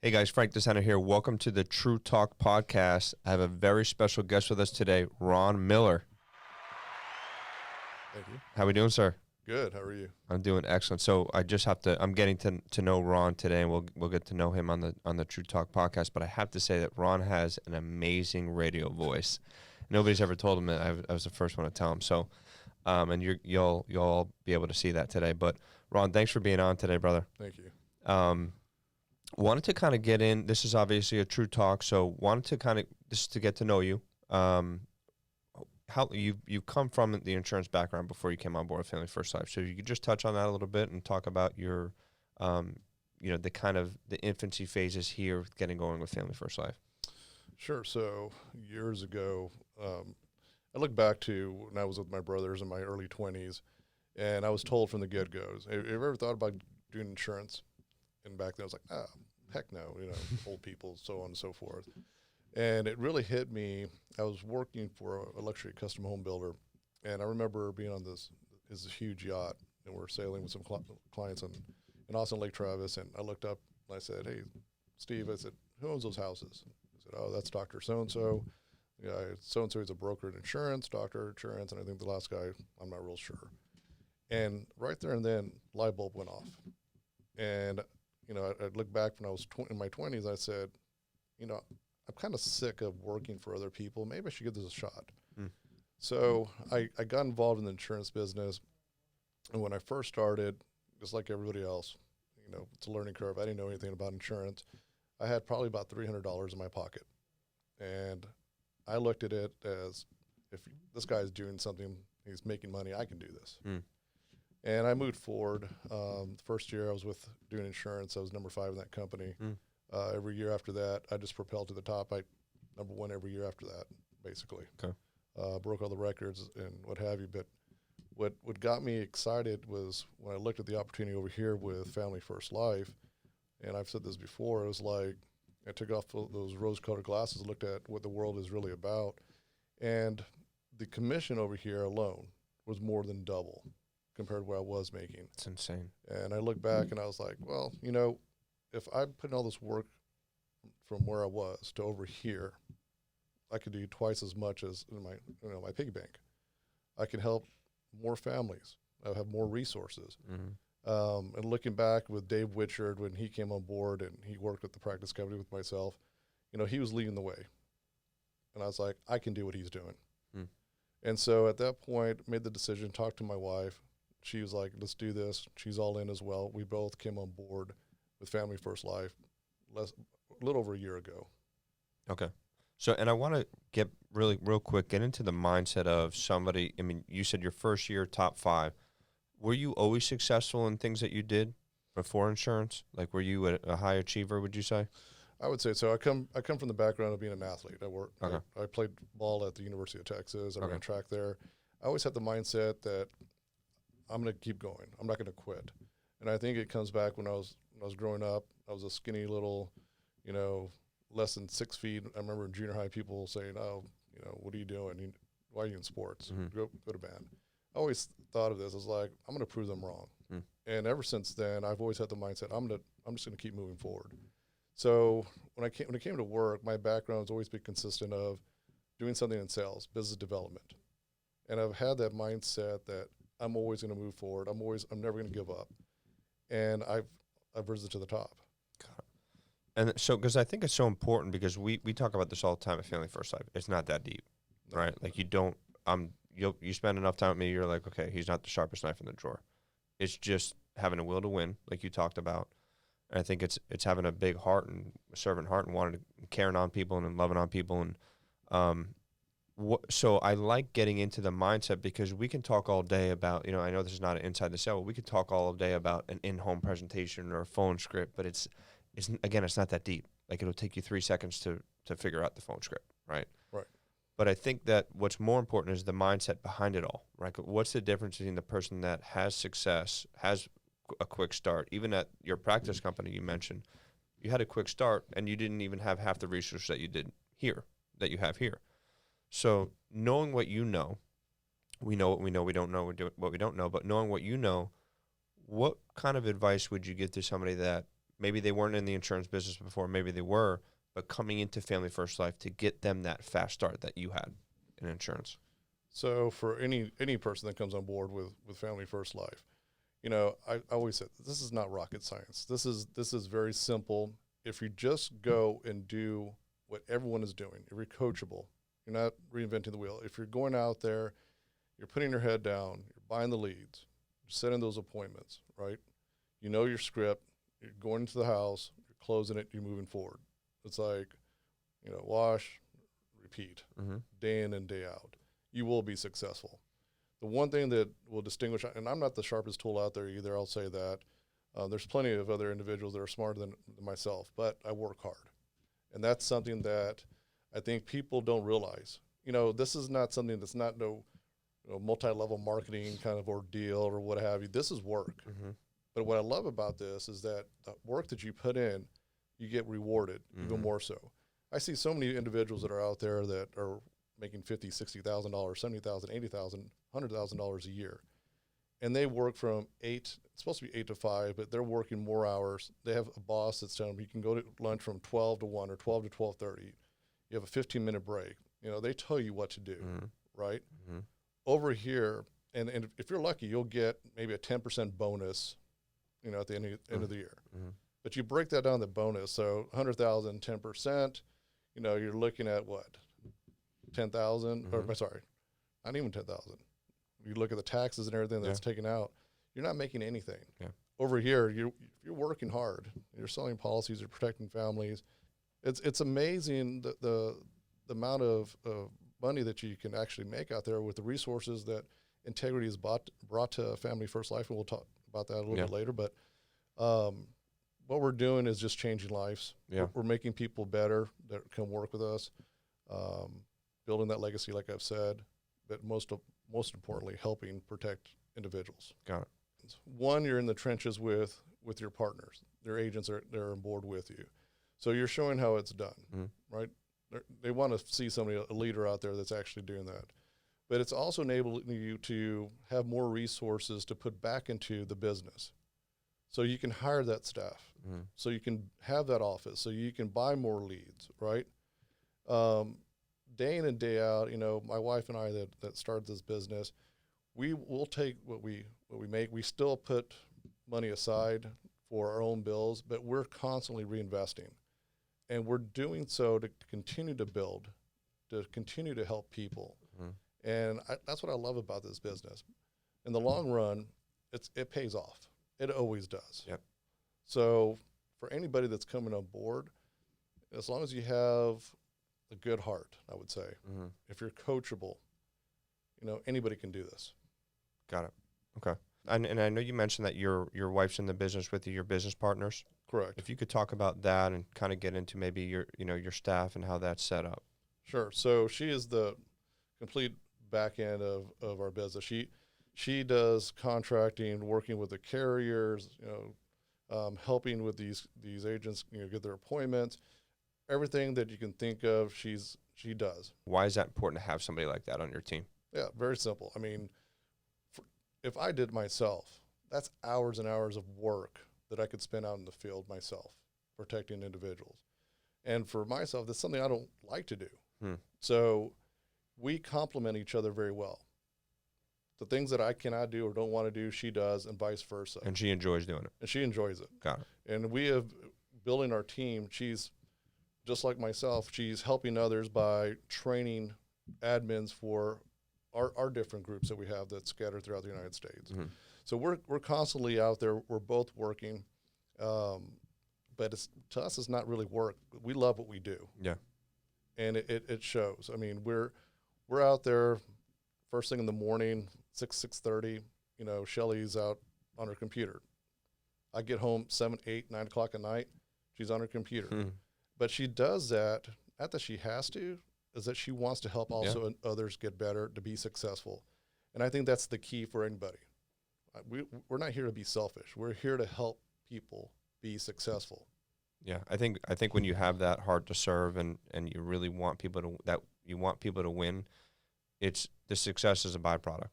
Hey guys, Frank DeSena here. Welcome to the True Talk podcast. I have a very special guest with us today, Ron Miller. Thank you. How we doing, sir? Good. How are you? I'm doing excellent. So I'm getting to know Ron today, and we'll get to know him on the True Talk podcast. But I have to say that Ron has an amazing radio voice. Nobody's ever told him that. I was the first one to tell him. So, and you'll all be able to see that today. But Ron, thanks for being on today, brother. Thank you. Wanted to kind of get in. This is obviously a True Talk, so wanted to kind of just to get to know you. How you've come from the insurance background before you came on board with Family First Life. So you could just touch on that a little bit and talk about your, the kind of the infancy phases here with getting going with Family First Life. Sure. So years ago, I look back to when I was with my brothers in my early 20s, and I was told from the get-go, have you ever thought about doing insurance? And back then I was like, heck no, old people, so on and so forth. And it really hit me. I was working for a luxury custom home builder, and I remember being on this huge yacht, and we're sailing with some clients in Austin, Lake Travis, and I looked up and I said, hey, Steve, I said, who owns those houses? He said, oh, that's Dr. So-and-so. Yeah, so-and-so is a broker in insurance, doctor insurance, and I think the last guy, I'm not real sure. And right there and then, light bulb went off. And I look back when I was in my 20s, I said, I'm kind of sick of working for other people. Maybe I should give this a shot. So I got involved in the insurance business. And when I first started, just like everybody else, it's a learning curve. I didn't know anything about insurance. I had probably about $300 in my pocket. And I looked at it as, if this guy's doing something, he's making money, I can do this. And I moved forward. The first year I was doing insurance, I was number 5 in that company. Every year after that, I just propelled to the top. I number 1 every year after that, basically. Okay. Broke all the records and what have you. But what got me excited was when I looked at the opportunity over here with Family First Life, and I've said this before, it was like I took off those rose-colored glasses and looked at what the world is really about. And the commission over here alone was more than double compared to what I was making. It's insane. And I look back and I was like, well, if I put in all this work from where I was to over here, I could do twice as much as in my piggy bank. I can help more families. I have more resources. And looking back with Dave Witchard, when he came on board and he worked at the practice company with myself, he was leading the way. And I was like, I can do what he's doing. And so at that point, made the decision, talked to my wife. She was like, let's do this. She's all in as well. We both came on board with Family First Life a little over a year ago. Okay. So, and I want to get real quick, get into the mindset of somebody. I mean, you said your first year, top 5. Were you always successful in things that you did before insurance? Like, were you a high achiever, would you say? I would say so. I come from the background of being an athlete. Okay. I played ball at the University of Texas. I ran track there. I always had the mindset that I'm going to keep going. I'm not going to quit. And I think it comes back when I was growing up. I was a skinny little, less than 6 feet. I remember in junior high people saying, "Oh, what are you doing? Why are you in sports? Go to band." I always thought of this as like, I'm going to prove them wrong. And ever since then, I've always had the mindset I'm just going to keep moving forward. So when it came to work, my background has always been consistent of doing something in sales, business development, and I've had that mindset that I'm always going to move forward. I'm never going to give up. And I've risen to the top. And so, because I think it's so important, because we talk about this all the time at Family First Life. It's not that deep, right? Like you spend enough time with me, you're like, okay, he's not the sharpest knife in the drawer. It's just having a will to win, like you talked about. And I think it's having a big heart and a servant heart and wanting to caring on people and loving on people. And so I like getting into the mindset, because we can talk all day about, I know this is not an inside the sale, but we could talk all day about an in-home presentation or a phone script, but it's not that deep. Like, it'll take you 3 seconds to figure out the phone script, right? Right. But I think that what's more important is the mindset behind it all, right? What's the difference between the person that has success, has a quick start, even at your practice company you mentioned, you had a quick start and you didn't even have half the resources that you have here. So knowing what you know, we know what we know, we don't know what we don't know, but knowing what you know, what kind of advice would you give to somebody that maybe they weren't in the insurance business before, maybe they were, but coming into Family First Life to get them that fast start that you had in insurance? So for any person that comes on board with Family First Life, I always said this is not rocket science. This is very simple. If you just go and do what everyone is doing, if you're coachable, you're not reinventing the wheel. If you're going out there, you're putting your head down, you're buying the leads, you're setting those appointments, right? You know your script, you're going into the house, you're closing it, you're moving forward. It's like, wash, repeat, day in and day out. You will be successful. The one thing that will distinguish, and I'm not the sharpest tool out there either, I'll say that. There's plenty of other individuals that are smarter than myself, but I work hard. And that's something that I think people don't realize. This is not something that's not multi-level marketing kind of ordeal or what have you. This is work. But what I love about this is that the work that you put in, you get rewarded even more so. I see so many individuals that are out there that are making $50,000, $60,000, $70,000, $80,000, $100,000 a year. And they work from it's supposed to be 8 to 5, but they're working more hours. They have a boss that's telling them you can go to lunch from 12 to 1 or 12 to 12:30. You have a 15-minute break. They tell you what to do, right? Over here, and if you're lucky, you'll get maybe a 10% bonus, at the end of the year. But you break that down to bonus. So 100,000, 10%, you're looking at what? 10,000, or sorry, not even 10,000. You look at the taxes and everything that's taken out, you're not making anything. Over here, you're working hard. You're selling policies, you're protecting families. It's amazing the amount of money that you can actually make out there with the resources that Integrity has brought to Family First Life, and we'll talk about that a little bit later. But what we're doing is just changing lives. We're making people better that can work with us, building that legacy, like I've said, but most importantly, helping protect individuals. Got it. One, you're in the trenches with your partners. Their agents they're on board with you. So you're showing how it's done, right? They want to see somebody, a leader out there that's actually doing that. But it's also enabling you to have more resources to put back into the business. So you can hire that staff. So you can have that office. So you can buy more leads, right? Day in and day out, my wife and I that started this business, we will take what we make. We still put money aside for our own bills, but we're constantly reinvesting. And we're doing so to continue to build, to continue to help people. And that's what I love about this business. In the long run, it pays off. It always does. Yep. So for anybody that's coming on board, as long as you have a good heart, I would say, if you're coachable, anybody can do this. Got it. Okay. And I know you mentioned that your wife's in the business with you, your business partners. Correct. If you could talk about that and kind of get into maybe your staff and how that's set up. Sure. So she is the complete back end of our business. She does contracting, working with the carriers, helping with these agents, get their appointments, everything that you can think of. She does. Why is that important to have somebody like that on your team? Yeah, very simple. I mean, if I did myself, that's hours and hours of work that I could spend out in the field myself, protecting individuals. And for myself, that's something I don't like to do. So we complement each other very well. The things that I cannot do or don't want to do, she does, and vice versa. And she enjoys doing it. And she enjoys it. Got it. And we have, building our team, she's, just like myself, she's helping others by training admins for our different groups that we have that's scattered throughout the United States. So we're constantly out there. We're both working. But to us, it's not really work. We love what we do. Yeah. And it shows. I mean, we're out there first thing in the morning, 6:30. Shelly's out on her computer. I get home 7, 8, 9 o'clock at night. She's on her computer. But she does that, not that she has to, is that she wants to help also others get better, to be successful. And I think that's the key for anybody. We're not here to be selfish. We're here to help people be successful. Yeah, I think when you have that heart to serve and you really want people to win, it's the success is a byproduct.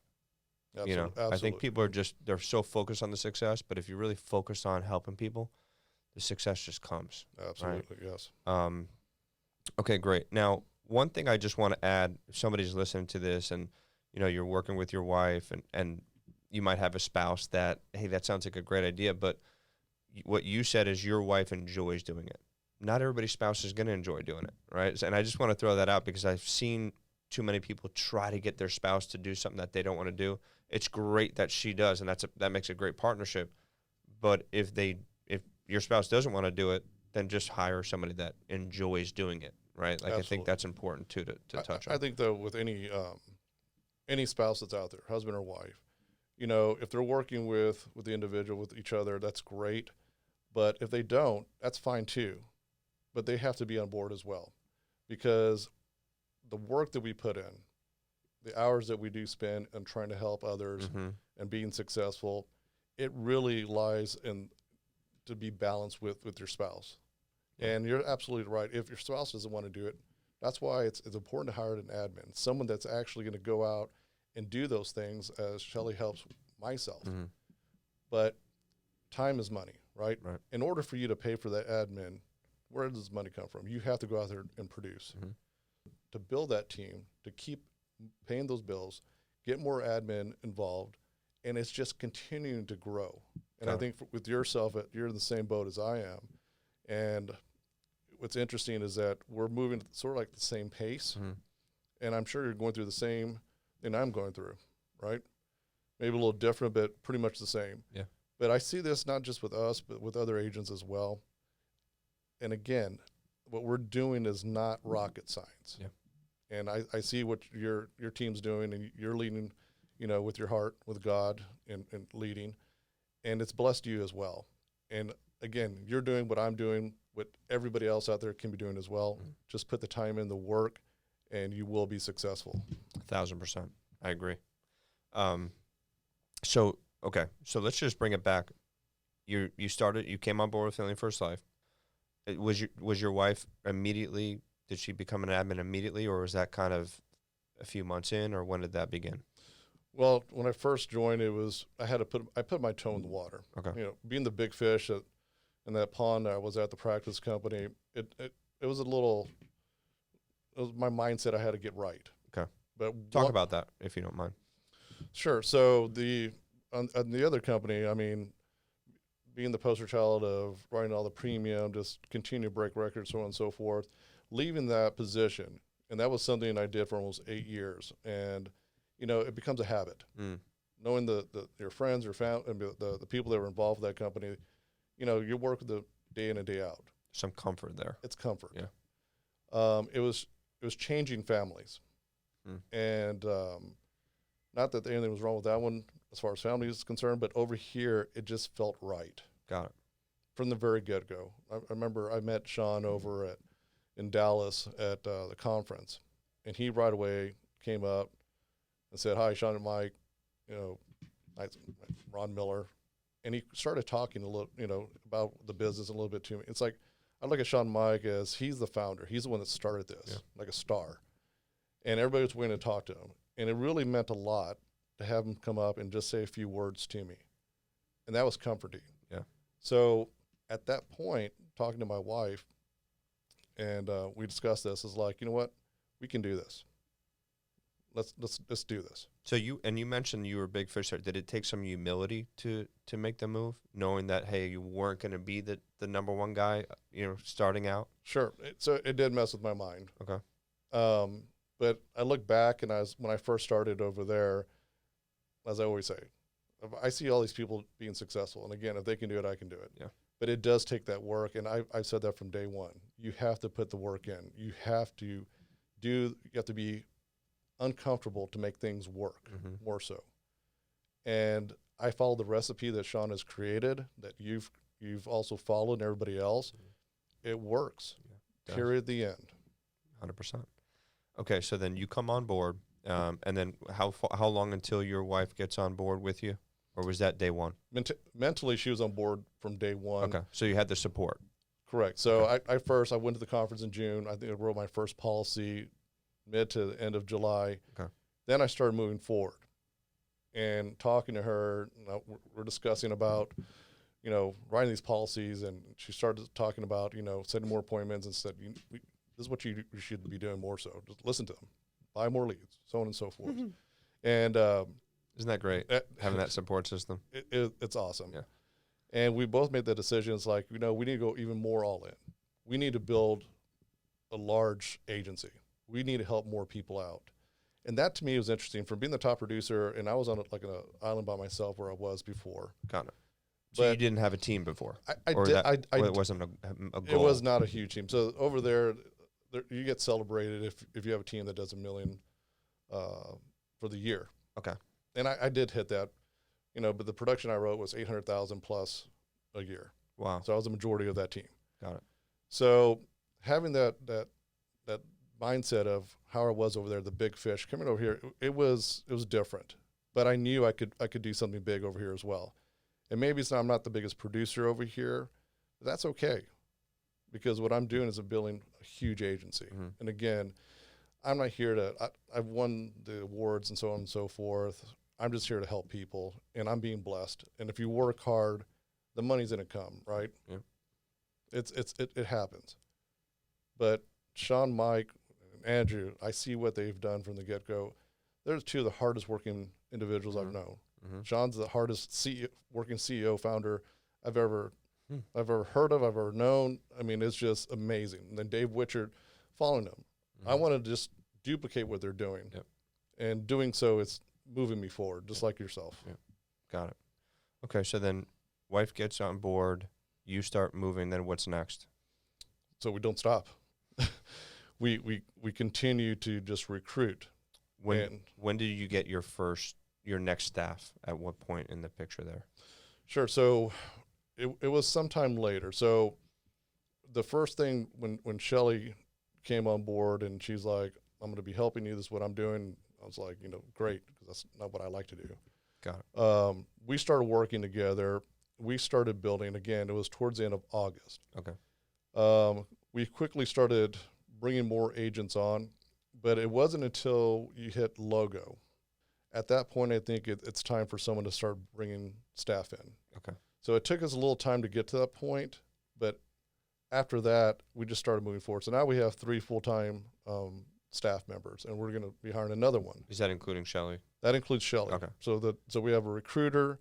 Absolutely. I think people they're so focused on the success, but if you really focus on helping people, the success just comes. Absolutely, yes. Okay, great. Now, one thing I just want to add, if somebody's listening to this and, you're working with your wife and you might have a spouse that, hey, that sounds like a great idea, but what you said is your wife enjoys doing it. Not everybody's spouse is going to enjoy doing it, right? And I just want to throw that out because I've seen too many people try to get their spouse to do something that they don't want to do. It's great that she does, and that makes a great partnership. But if your spouse doesn't want to do it, then just hire somebody that enjoys doing it, right? Like, Absolutely. I think that's important too to touch on. I think though with any spouse that's out there, husband or wife, if they're working with the individual, with each other, that's great. But if they don't, that's fine too. But they have to be on board as well, because the work that we put in, the hours that we do spend in trying to help others and being successful, it really lies in to be balanced with your spouse. And you're absolutely right. If your spouse doesn't want to do it, that's why it's important to hire an admin, someone that's actually going to go out and do those things, as Shelley helps myself. But time is money, right? In order for you to pay for that admin, where does money come from? You have to go out there and produce. To build that team, to keep paying those bills, get more admin involved, and it's just continuing to grow. And I think with yourself, you're in the same boat as I am. And what's interesting is that we're moving sort of like the same pace. And I'm sure you're going through the same thing I'm going through, right? Maybe a little different, but pretty much the same. Yeah. But I see this not just with us, but with other agents as well. And again, what we're doing is not rocket science. Yeah. And I see what your team's doing, and you're leading, with your heart, with God, and leading. And it's blessed you as well. And again, you're doing what I'm doing, what everybody else out there can be doing as well. Just put the time in, the work, and you will be successful. 1,000%. I agree. So let's just bring it back. You came on board with Family First Life. Was your wife immediately, did she become an admin immediately, or was that kind of a few months in, or when did that begin? Well, when I first joined, I put my toe in the water. Okay. Being the big fish in that pond I was at the practice company, it was my mindset I had to get right. Okay. But talk about that, if you don't mind. Sure. So on the other company, I mean, being the poster child of writing all the premium, just continue to break records, so on and so forth, leaving that position, and that was something I did for almost 8 years, and it becomes a habit. Knowing your friends, your family, the people that were involved with that company, you work with them day in and day out. Some comfort there. It's comfort. Yeah. It was changing families, and not that anything was wrong with that one as far as family is concerned, but over here it just felt right. Got it. From the very get-go. I remember I met Sean over in Dallas at the conference, and he right away came up and said, "Hi, Sean and Mike, Ron Miller," and he started talking a little, about the business a little bit to me. It's like I look at Sean and Mike as he's the founder. He's the one that started this, like a star, and everybody was willing to talk to him, and it really meant a lot to have him come up and just say a few words to me, and that was comforting. Yeah. So at that point, talking to my wife, and we discussed this, is like, you know what, we can do this. Let's do this. So you mentioned you were a big fish there. Did it take some humility to make the move, knowing that, hey, you weren't going to be the number one guy, starting out? Sure. So it did mess with my mind. Okay. But I look back, and when I first started over there, as I always say, I see all these people being successful, and again, if they can do it, I can do it. Yeah. But it does take that work, and I've said that from day one. You have to put the work in. You have to be uncomfortable to make things work, more so. And I follow the recipe that Sean has created, that you've also followed, and everybody else. It works. Yeah, period. The end. 100%. Okay, so then you come on board, and then how long until your wife gets on board with you, or was that day one? Mentally, she was on board from day one. Okay, so you had the support. Correct. So okay. I went to the conference in June. I think I wrote my first policy mid to the end of July. Okay. Then I started moving forward and talking to her. We're discussing about, writing these policies, and she started talking about, setting more appointments and said, this is what you should be doing more so. Just listen to them, buy more leads, so on and so forth. And isn't that great, having that support system? It's awesome. Yeah. And we both made the decision. It's like, we need to go even more all in. We need to build a large agency. We need to help more people out. And that to me was interesting. From being the top producer, and I was on an island by myself where I was before. Got it. So you didn't have a team before? I did. It wasn't a goal? It was not a huge team. So over there, you get celebrated if you have a team that does $1 million for the year. Okay. And I did hit that, but the production I wrote was 800,000 plus a year. Wow. So I was the majority of that team. Got it. So having that mindset of how I was over there, the big fish coming over here, it was different. But I knew I could do something big over here as well. And maybe I'm not the biggest producer over here, but that's okay, because what I'm doing is I'm building a huge agency. Mm-hmm. And again, I'm not here I've won the awards and so on and so forth. I'm just here to help people, and I'm being blessed. And if you work hard, the money's going to come, right? Yeah. It happens. But Sean, Mike, and Andrew, I see what they've done from the get-go. They're two of the hardest working individuals I've known. Mm-hmm. Sean's the hardest working CEO founder I've ever heard of, I've ever known. I mean, it's just amazing. And then Dave Witchard following them. Mm-hmm. I want to just duplicate what they're doing. Yep. And doing so, it's moving me forward, just like yourself. Yep. Got it. Okay, so then wife gets on board, you start moving, then what's next? So we don't stop. we continue to just recruit. When did you get your next staff? At what point in the picture there? Sure. So it was sometime later. So the first thing when Shelly came on board and she's like, I'm going to be helping you. This is what I'm doing. I was like, great, because that's not what I like to do. Got it. We started working together. We started building. Again, it was towards the end of August. Okay. We quickly started bringing more agents on, but it wasn't until you hit logo. At that point, I think it's time for someone to start bringing staff in. Okay. So it took us a little time to get to that point, but after that, we just started moving forward. So now we have 3 full-time staff members, and we're going to be hiring another one. Is that including Shelly? That includes Shelly. Okay. So we have a recruiter.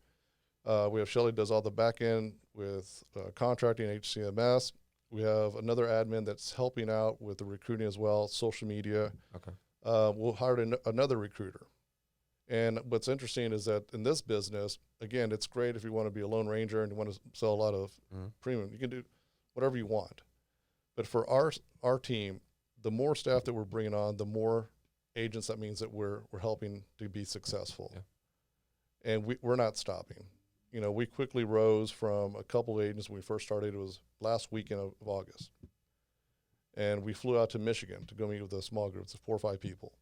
We have Shelly does all the back end with contracting, HCMS. We have another admin that's helping out with the recruiting as well, social media. Okay. We'll hire another recruiter. And what's interesting is that in this business, again, it's great if you want to be a lone ranger and you want to sell a lot of premium. You can do whatever you want. But for our team, the more staff that we're bringing on, the more agents that means that we're helping to be successful. Yeah. And we're not stopping. We quickly rose from a couple of agents when we first started. It was last weekend of August. And we flew out to Michigan to go meet with a small group. It's 4 or 5 people.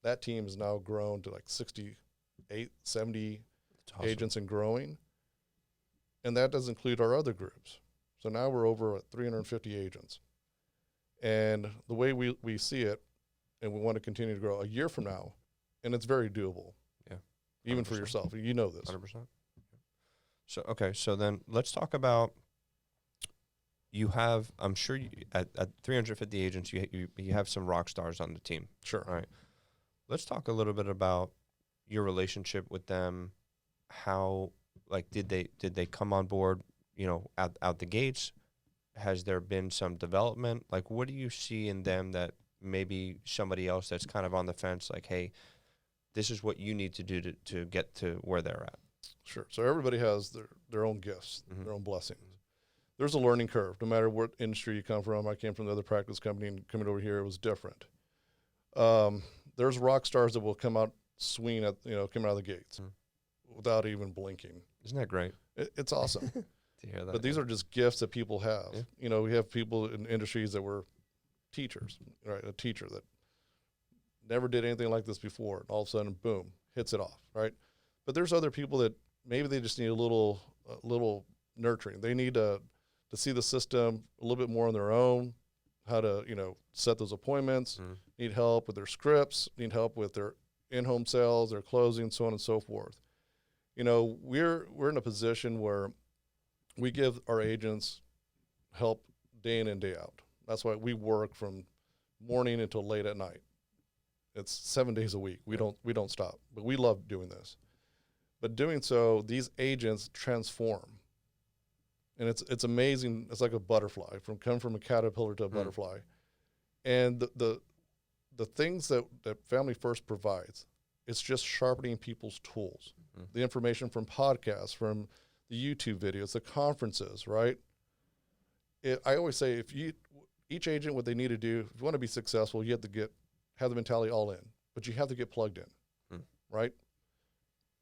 That team has now grown to like 68, 70 awesome. Agents and growing. And that does include our other groups. So now we're over 350 agents. And the way we see it, and we want to continue to grow a year from now, and it's very doable. Yeah. 100%. Even for yourself. You know this. 100%. So, okay, so then let's talk about, you have, I'm sure at 350 agents, you have some rock stars on the team. Sure. All right. Let's talk a little bit about your relationship with them. How, did they come on board, out the gates? Has there been some development? What do you see in them that maybe somebody else that's kind of on the fence, hey, this is what you need to do to get to where they're at? Sure. So everybody has their own gifts, their own blessings. There's a learning curve, no matter what industry you come from. I came from the other practice company, and coming over here, it was different. There's rock stars that will come out swinging coming out of the gates without even blinking. Isn't that great? It's awesome. To hear that. But these are just gifts that people have. Yeah. We have people in industries that were teachers, right? A teacher that never did anything like this before, and all of a sudden, boom, hits it off, right? But there's other people that maybe they just need a little nurturing. They need to see the system a little bit more on their own, how to, set those appointments, need help with their scripts, need help with their in-home sales, their closing, so on and so forth. We're in a position where we give our agents help day in and day out. That's why we work from morning until late at night. It's 7 days a week. We don't stop, but we love doing this. But doing so, these agents transform, and it's amazing. It's like a butterfly come from a caterpillar to a butterfly, and the things that Family First provides, it's just sharpening people's tools. The information from podcasts, from the YouTube videos, the conferences, right? I always say, each agent, what they need to do, if you want to be successful, you have to have the mentality all in, but you have to get plugged in, right?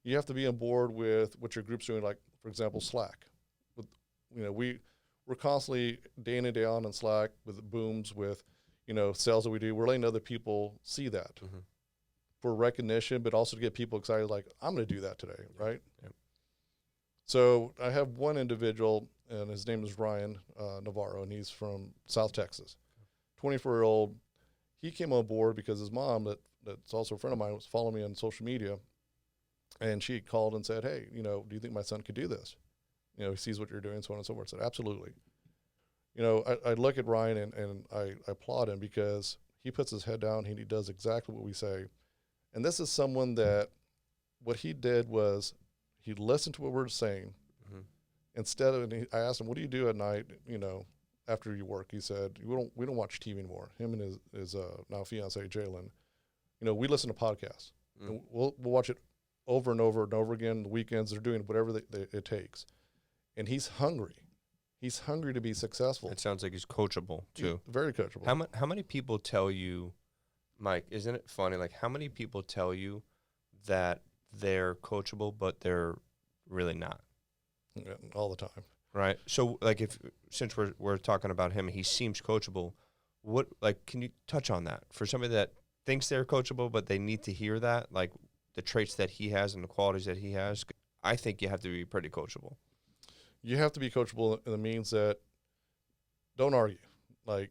You have to be on board with what your group's doing, like, for example, Slack. We're constantly day in and day out on Slack with booms, with, sales that we do. We're letting other people see that for recognition, but also to get people excited, like, I'm going to do that today, right? Yep. So I have one individual, and his name is Ryan Navarro, and he's from South Texas, 24-year-old. He came on board because his mom, that's also a friend of mine, was following me on social media, and she called and said, hey, do you think my son could do this? He sees what you're doing, so on and so forth. I said, absolutely. I look at Ryan and I applaud him because he puts his head down and he does exactly what we say. And this is someone that what he did was he listened to what we're saying. Instead of, I asked him, what do you do at night, after you work? He said, we don't watch TV anymore. Him and his now fiance, Jalen, we listen to podcasts. And we'll watch it over and over and over again. The weekends, they're doing whatever it takes. And he's hungry. He's hungry to be successful. It sounds like he's coachable too. Very coachable. How many people tell you, Mike, isn't it funny? Like, how many people tell you that they're coachable, but they're really not? Yeah, all the time. Right. So, like, since we're talking about him, he seems coachable. Can you touch on that for somebody that thinks they're coachable, but they need to hear that, like the traits that he has and the qualities that he has? I think you have to be pretty coachable. You have to be coachable in the means that don't argue. Like,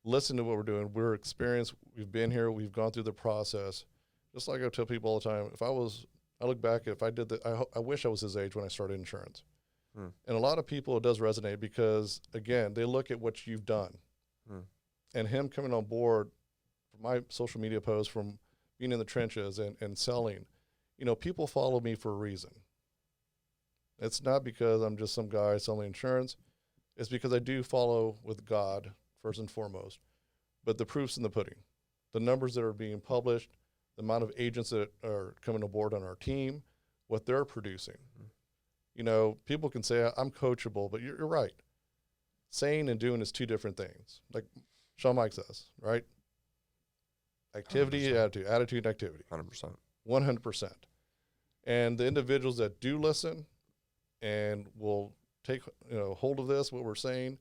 listen to what we're doing. We're experienced. We've been here. We've gone through the process. Just like I tell people all the time, I look back, if I did that, I wish I was his age when I started insurance. And a lot of people, it does resonate because, again, they look at what you've done. And him coming on board, from my social media posts, from being in the trenches and selling, people follow me for a reason. It's not because I'm just some guy selling insurance. It's because I do follow with God, first and foremost. But the proof's in the pudding. The numbers that are being published, the amount of agents that are coming aboard on our team, what they're producing. People can say, I'm coachable, but you're right. Saying and doing is two different things. Like Sean Mike says, right? Activity, 100%. attitude, activity. 100%. 100%. And the individuals that do listen and will take hold of this, what we're saying,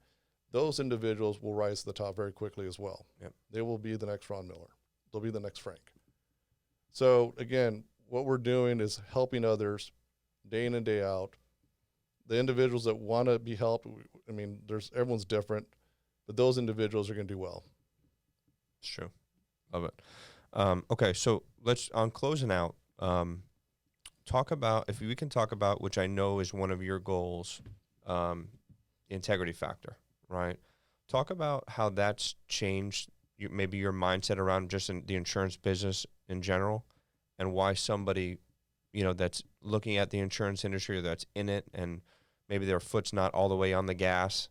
those individuals will rise to the top very quickly as well. Yep. They will be the next Ron Miller. They'll be the next Frank. So again, what we're doing is helping others day in and day out. The individuals that want to be helped, everyone's different, but those individuals are going to do well. It's true. Love it. Okay, so on closing out, if we can talk about, which I know is one of your goals, integrity factor, right? Talk about how that's changed maybe your mindset around just in the insurance business in general, and why somebody, that's looking at the insurance industry or that's in it and maybe their foot's not all the way on the gas,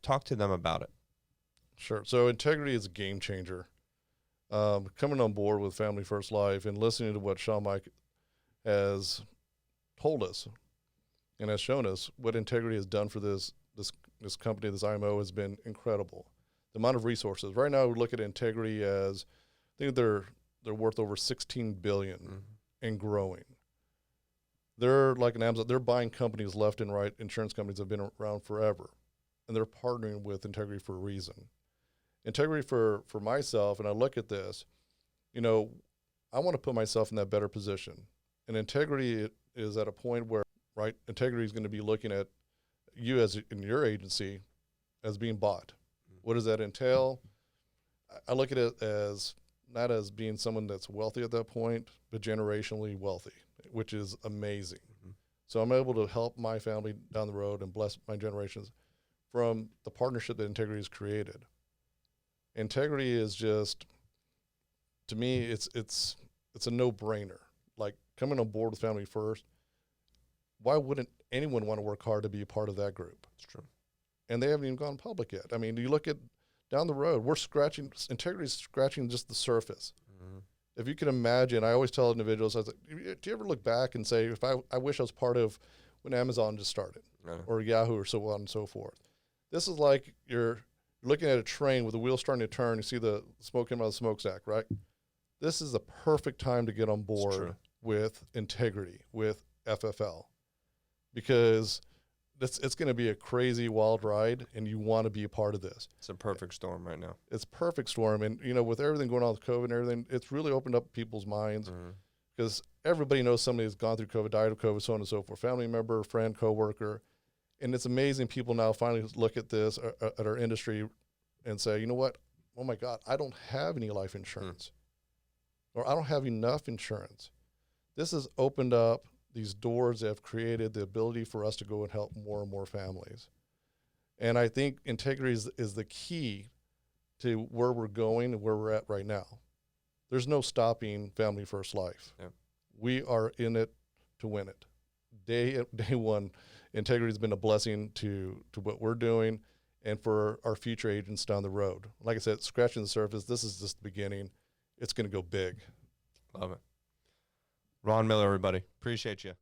talk to them about it. Sure. So integrity is a game changer. Coming on board with Family First Life and listening to what Sean Mike has told us and has shown us what integrity has done for this company, this IMO, has been incredible. The amount of resources. Right now, we look at integrity as, I think they're worth over $16 billion and growing. They're like an Amazon. They're buying companies left and right, insurance companies that have been around forever, and they're partnering with integrity for a reason. Integrity for myself, and I look at this, I want to put myself in that better position. And integrity is at a point where, right, integrity is going to be looking at you as in your agency as being bought. What does that entail? I look at it as not as being someone that's wealthy at that point, but generationally wealthy, which is amazing. So I'm able to help my family down the road and bless my generations from the partnership that integrity has created. Integrity is just, to me, it's a no-brainer. Like coming on board with Family First, why wouldn't anyone want to work hard to be a part of that group? It's true. And they haven't even gone public yet. I mean, you look at down the road, integrity is scratching just the surface. Mm-hmm. If you can imagine, I always tell individuals, I was like, do you ever look back and say, if I wish I was part of when Amazon just started, or Yahoo, or so on and so forth. This is like you're looking at a train with the wheels starting to turn. You see the smoke coming out of the smokestack, right? This is the perfect time to get on board with integrity, with FFL, because it's going to be a crazy wild ride, and you want to be a part of this. It's a perfect storm right now. It's a perfect storm, and with everything going on with COVID and everything, it's really opened up people's minds, because everybody knows somebody who's gone through COVID, died of COVID, so on and so forth, family member, friend, coworker, and it's amazing people now finally look at this, at our industry, and say, you know what? Oh my God, I don't have any life insurance, or I don't have enough insurance. This has opened up these doors that have created the ability for us to go and help more and more families. And I think integrity is the key to where we're going and where we're at right now. There's no stopping Family First Life. Yep. We are in it to win it. Day one, integrity has been a blessing to what we're doing and for our future agents down the road. Like I said, scratching the surface, this is just the beginning. It's going to go big. Love it. Ron Miller, everybody. Appreciate you.